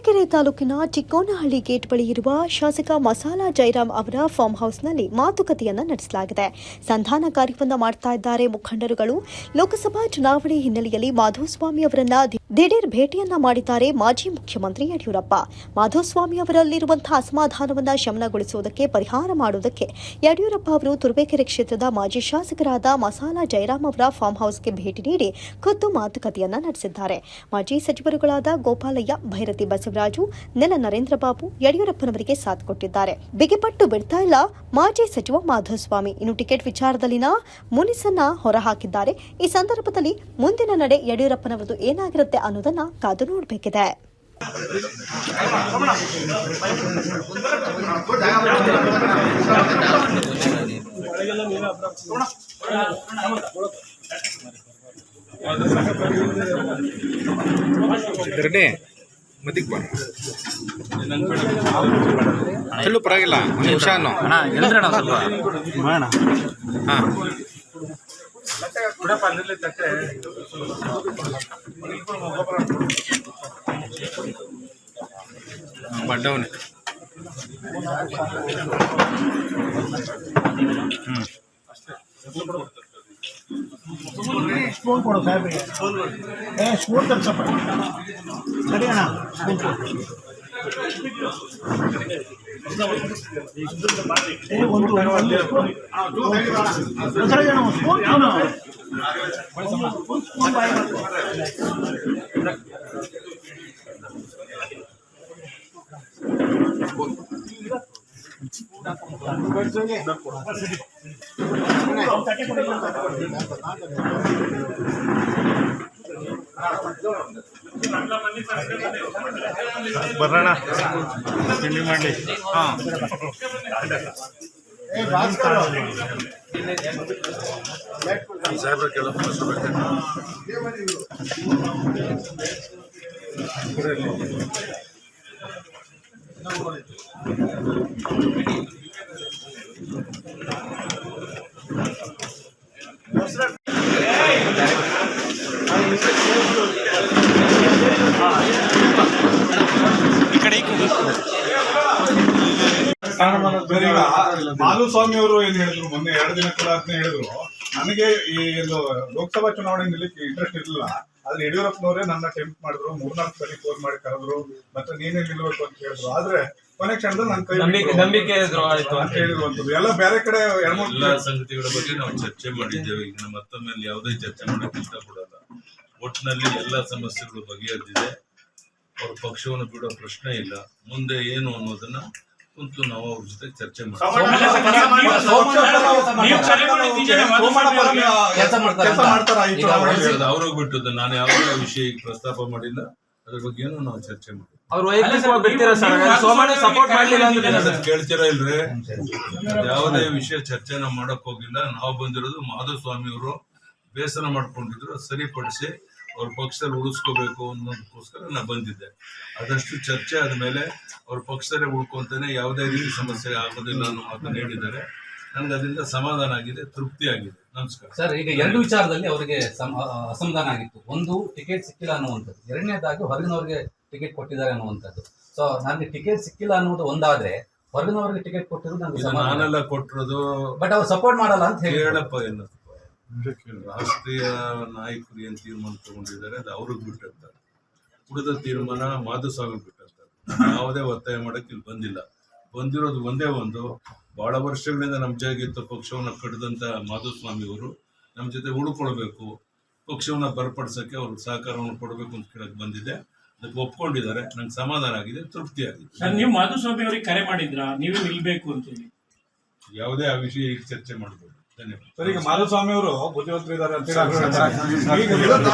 ತುರುವೇಕೆರೆ ತಾಲೂಕಿನ ಚಿಕ್ಕೋನಹಳ್ಳಿ ಗೇಟ್ ಬಳಿ ಇರುವ ಶಾಸಕ ಮಸಾಲಾ ಜಯರಾಮ್ ಅವರ ಫಾರ್ಮ್ ಹೌಸ್ನಲ್ಲಿ ಮಾತುಕತೆಯನ್ನ ನಡೆಸಲಾಗಿದೆ. ಸಂಧಾನ ಕಾರ್ಯವನ್ನ ಮಾಡ್ತಾ ಇದ್ದಾರೆ ಮುಖಂಡರುಗಳು. ಲೋಕಸಭಾ ಚುನಾವಣೆ ಹಿನ್ನೆಲೆಯಲ್ಲಿ ಮಾಧುಸ್ವಾಮಿ ಅವರನ್ನ ದಿಢೀರ್ ಭೇಟಿಯನ್ನ ಮಾಡಿದ್ದಾರೆ ಮಾಜಿ ಮುಖ್ಯಮಂತ್ರಿ ಯಡಿಯೂರಪ್ಪ. ಮಾಧುಸ್ವಾಮಿ ಅವರಲ್ಲಿರುವಂತಹ ಅಸಮಾಧಾನವನ್ನ ಶಮನಗೊಳಿಸುವುದಕ್ಕೆ, ಪರಿಹಾರ ಮಾಡುವುದಕ್ಕೆ ಯಡಿಯೂರಪ್ಪ ಅವರು ತುರುವೇಕೆರೆ ಕ್ಷೇತ್ರದ ಮಾಜಿ ಶಾಸಕರಾದ ಮಸಾಲಾ ಜಯರಾಮ್ ಅವರ ಫಾರ್ಮ್ ಹೌಸ್ಗೆ ಭೇಟಿ ನೀಡಿ ಖುದ್ದು ಮಾತುಕತೆಯನ್ನ ನಡೆಸಿದ್ದಾರೆ. ಮಾಜಿ ಸಚಿವರುಗಳಾದ ಗೋಪಾಲಯ್ಯ, ಭೈರತಿ ಬಸವರಾಜು, ನೆಲ ನರೇಂದ್ರ ಬಾಬು ಯಡಿಯೂರಪ್ಪನವರಿಗೆ ಸಾಥ್ ಕೊಟ್ಟಿದ್ದಾರೆ. ಬಿಗಿಪಟ್ಟು ಬಿಡ್ತಾ ಇಲ್ಲ ಮಾಜಿ ಸಚಿವ ಮಾಧುಸ್ವಾಮಿ. ಇನ್ನು ಟಿಕೆಟ್ ವಿಚಾರದಲ್ಲಿನ ಮುನಿಸನ್ನ ಹೊರಹಾಕಿದ್ದಾರೆ. ಈ ಸಂದರ್ಭದಲ್ಲಿ ಮುಂದಿನ ನಡೆ ಯಡಿಯೂರಪ್ಪನವರದು ಏನಾಗಿರುತ್ತೆ ಅನ್ನೋದನ್ನ ಕಾದು ನೋಡಬೇಕಿದೆ. ಪರವಾಗಿಲ್ಲ ಬಡ್ಡವನೆ ಸ್ಪೂನ್ ಕೊಡು ಸಾಹೇಬ್ರಿಗೆ. ಸ್ಪೂನ್ ತರ್ಸಪ್ಪ. ಸರಿ ಅಣ್ಣ, ಬರೋಣ ತಿಂಡಿ ಮಾಡಿ. ಸಾಹೇಬ್ರ ಕೆಲವು ಮಾಧುಸ್ವಾಮಿ ಅವರು ಏನ್ ಹೇಳಿದ್ರು ಮೊನ್ನೆ 2 ದಿನಗಳ ಹೇಳಿದ್ರು, ನನಗೆ ಈ ಲೋಕಸಭಾ ಚುನಾವಣೆ ನಿಲ್ಲಕ್ಕೆ ಇಂಟ್ರೆಸ್ಟ್ ಇರಲಿಲ್ಲ, ಆದ್ರೆ ಯಡಿಯೂರಪ್ಪನವರೇ ನನ್ನ ಟೆಂಪ್ಟ್ ಮಾಡಿದ್ರು, 3-4 ಸರಿ ಫೋನ್ ಮಾಡಿ ಕರೆದ್ರು, ಮತ್ತೆ ನೀನೇ ನಿಲ್ಬೇಕು ಅಂತ ಹೇಳಿದ್ರು. ಆದ್ರೆ ಕೊನೆ ಕ್ಷಣದಲ್ಲಿ ನನ್ನ ಕೈ ನಂಬಿಕೆ ಆಯ್ತು ಅಂತ ಹೇಳಿರುವಂತದ್ದು ಎಲ್ಲ ಬೇರೆ ಕಡೆ ಎಲ್ಲ ಸಂಗತಿಗಳ ಬಗ್ಗೆ ನಾವು ಚರ್ಚೆ ಮಾಡಿದ್ದೇವೆ. ಈಗ ಮತ್ತೊಮ್ಮೆ ಯಾವುದೇ ಚರ್ಚೆ ಮಾಡಕ್ಕೆ ಇಷ್ಟಪಡಲ್ಲ. ಒಟ್ಟಿನಲ್ಲಿ ಎಲ್ಲ ಸಮಸ್ಯೆಗಳು ಬಗೆಹರಿದಿದೆ. ಅವ್ರ ಪಕ್ಷವನ್ನು ಬಿಡೋ ಪ್ರಶ್ನೆ ಇಲ್ಲ. ಮುಂದೆ ಏನು ಅನ್ನೋದನ್ನ ಕುಂತು ನಾವು ಅವ್ರ ಜೊತೆ ಚರ್ಚೆ ಮಾಡ್ತೀವಿ. ಅವ್ರಿಗೆ ಬಿಟ್ಟದ್ದು, ನಾನು ಯಾವುದೇ ವಿಷಯ ಪ್ರಸ್ತಾಪ ಮಾಡಿಲ್ಲ. ಅದ್ರ ಬಗ್ಗೆ ಏನು ನಾವು ಚರ್ಚೆ ಮಾಡಿ ಕೇಳ್ತೀರಾ ಇಲ್ರಿ? ಯಾವುದೇ ವಿಷಯ ಚರ್ಚೆ ನಾವು ಮಾಡಕ್ ಹೋಗಿಲ್ಲ. ನಾವು ಬಂದಿರೋದು ಮಾಧುಸ್ವಾಮಿ ಅವರು ಬೇಸರ ಮಾಡ್ಕೊಂಡಿದ್ರು, ಸರಿಪಡಿಸಿ ಅವ್ರ ಪಕ್ಷದಲ್ಲಿ ಉಳಿಸ್ಕೋಬೇಕು ಅನ್ನೋದಕ್ಕೋಸ್ಕರ ನಾ ಬಂದಿದ್ದೆ. ಅದಷ್ಟು ಚರ್ಚೆ ಆದ್ಮೇಲೆ ಅವ್ರ ಪಕ್ಷದಲ್ಲೇ ಉಳ್ಕೊಂತಾನೆ ಯಾವುದೇ ರೀತಿ ಸಮಸ್ಯೆ ಆಗೋದಿಲ್ಲ ಅನ್ನೋ ಮಾತನ್ನು ಹೇಳಿದ್ದಾರೆ. ನನ್ಗೆ ಅದರಿಂದ ಸಮಾಧಾನ ಆಗಿದೆ, ತೃಪ್ತಿ ಆಗಿದೆ. ನಮಸ್ಕಾರ ಸರ್. ಈಗ 2 ವಿಚಾರದಲ್ಲಿ ಅವರಿಗೆ ಅಸಮಾಧಾನ ಆಗಿತ್ತು. ಒಂದು, ಟಿಕೆಟ್ ಸಿಕ್ಕಿಲ್ಲ ಅನ್ನುವಂಥದ್ದು. 2ನೇದಾಗಿ ಹೊರಗಿನವರಿಗೆ ಟಿಕೆಟ್ ಕೊಟ್ಟಿದ್ದಾರೆ ಅನ್ನುವಂಥದ್ದು. ಸೊ ನನಗೆ ಟಿಕೆಟ್ ಸಿಕ್ಕಿಲ್ಲ ಅನ್ನೋದು ಒಂದಾದ್ರೆ, ಹೊರಗಿನವರಿಗೆ ಟಿಕೆಟ್ ಕೊಟ್ಟಿರೋದು ನನಗೆ ನಾನೆಲ್ಲ ಕೊಟ್ಟಿರೋದು, ಬಟ್ ಅವ್ರು ಸಪೋರ್ಟ್ ಮಾಡಲ್ಲ ಅಂತ ಹೇಳಪ್ಪ. ಏನು ರಾಷ್ಟ್ರೀಯ ನಾಯಕರು ಏನ್ ತೀರ್ಮಾನ ತಗೊಂಡಿದ್ದಾರೆ ಅದು ಅವ್ರಿಗೆ ಬಿಟ್ಟಿರ್ತಾರೆ. ಉಳಿದ ತೀರ್ಮಾನ ಮಾಧುಸ್ವಾಮಿ ಬಿಟ್ಟಿರ್ತಾರೆ. ಯಾವುದೇ ಒತ್ತಾಯ ಮಾಡಕ್ಕೆ ಇಲ್ಲಿ ಬಂದಿಲ್ಲ. ಬಂದಿರೋದು ಒಂದೇ ಒಂದು, ಬಹಳ ವರ್ಷಗಳಿಂದ ನಮ್ಮ ಜೊತೆಗಿದ್ದ ಪಕ್ಷವನ್ನ ಕಟ್ಟಿದಂತ ಮಾಧುಸ್ವಾಮಿ ಅವರು ನಮ್ಮ ಜೊತೆ ಉಳ್ಕೊಳ್ಬೇಕು, ಪಕ್ಷವನ್ನ ಬಲಪಡಿಸಕ್ಕೆ ಅವ್ರ ಸಹಕಾರವನ್ನು ಕೊಡಬೇಕು ಅಂತ ಕೇಳಕ್ ಬಂದಿದೆ. ಅದಕ್ಕೆ ಒಪ್ಕೊಂಡಿದ್ದಾರೆ. ನಂಗೆ ಸಮಾಧಾನ ಆಗಿದೆ, ತೃಪ್ತಿ ಆಗಿದೆ. ನೀವು ಮಾಧುಸ್ವಾಮಿ ಅವರಿಗೆ ಕರೆ ಮಾಡಿದ್ರಾ ನೀವೇ ನಿಲ್ಬೇಕು ಅಂತೇಳಿ? ಯಾವುದೇ ಆ ವಿಷಯ ಈಗ ಚರ್ಚೆ ಮಾಡಬಹುದು. ಧನ್ಯವಾದ. ಸರ್, ಈಗ ಮಾಧುಸ್ವಾಮಿ ಅವರು ಬುದ್ಧಿವಂತರಿದ್ದಾರೆ ಅಂತ